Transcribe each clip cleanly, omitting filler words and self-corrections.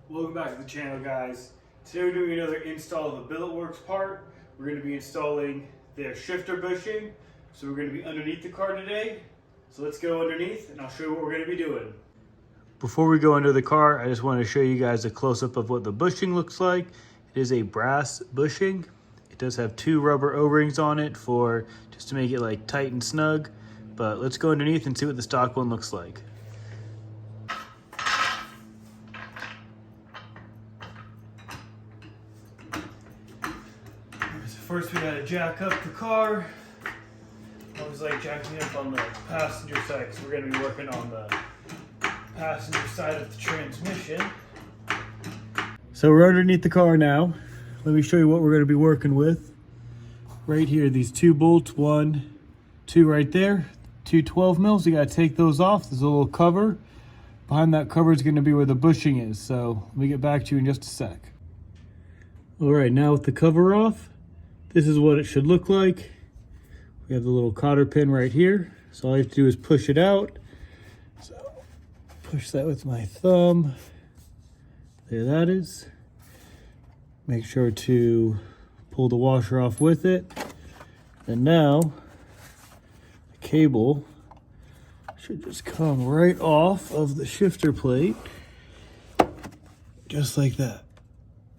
Welcome back to the channel, guys. Today we're doing another install of the Billetworkz part. We're going to be installing their shifter bushing. So we're going to be underneath the car today. So let's go underneath and I'll show you what we're going to be doing. Before we go under the car, I just want to show you guys a close-up of what the bushing looks like. It is a brass bushing. It does have two rubber O-rings on it just to make it like tight and snug. But let's go underneath and see what the stock one looks like. First we gotta jack up the car. I always like jacking up on the passenger side because we're gonna be working on the passenger side of the transmission. So we're underneath the car now. Let me show you what we're gonna be working with. Right here, these two bolts, 1, 2 right there, two 12 mils. You gotta take those off. There's a little cover. Behind that cover is gonna be where the bushing is. So let me get back to you in just a sec. All right, now with the cover off, this is what it should look like. We have the little cotter pin right here. So all you have to do is push it out. So push that with my thumb. There that is. Make sure to pull the washer off with it. And now the cable should just come right off of the shifter plate. Just like that.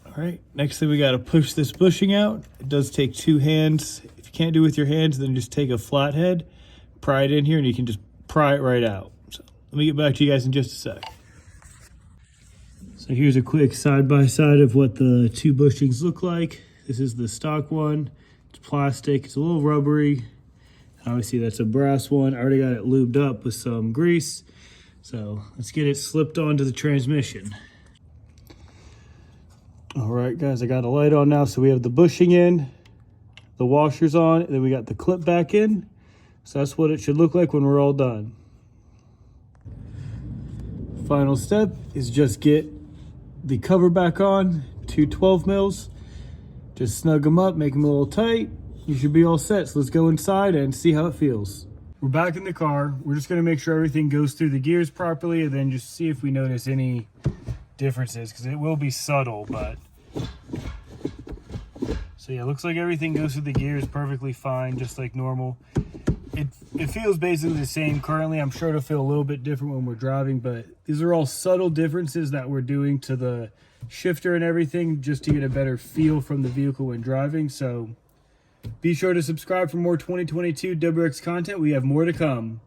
All right, next thing we got to push this bushing out. It does take 2 hands. If you can't do it with your hands, then just take a flathead, pry it in here, and you can just pry it right out. So let me get back to you guys in just a sec. So here's a quick side-by-side of what the two bushings look like. This is the stock one. It's plastic. It's a little rubbery. Obviously, that's a brass one. I already got it lubed up with some grease. So let's get it slipped onto the transmission. All right, guys, I got a light on now. So we have the bushing in, the washers on, and then we got the clip back in. So that's what it should look like when we're all done. Final step is just get the cover back on, two 12 mils. Just snug them up, make them a little tight. You should be all set. So let's go inside and see how it feels. We're back in the car. We're just gonna make sure everything goes through the gears properly and then just see if we notice any differences, because it will be subtle, but so yeah, looks like everything goes through the gears perfectly fine, just like normal. It feels basically the same currently. I'm sure it'll feel a little bit different when we're driving, but these are all subtle differences that we're doing to the shifter and everything just to get a better feel from the vehicle when driving. So be sure to subscribe for more 2022 WRX content. We have more to come.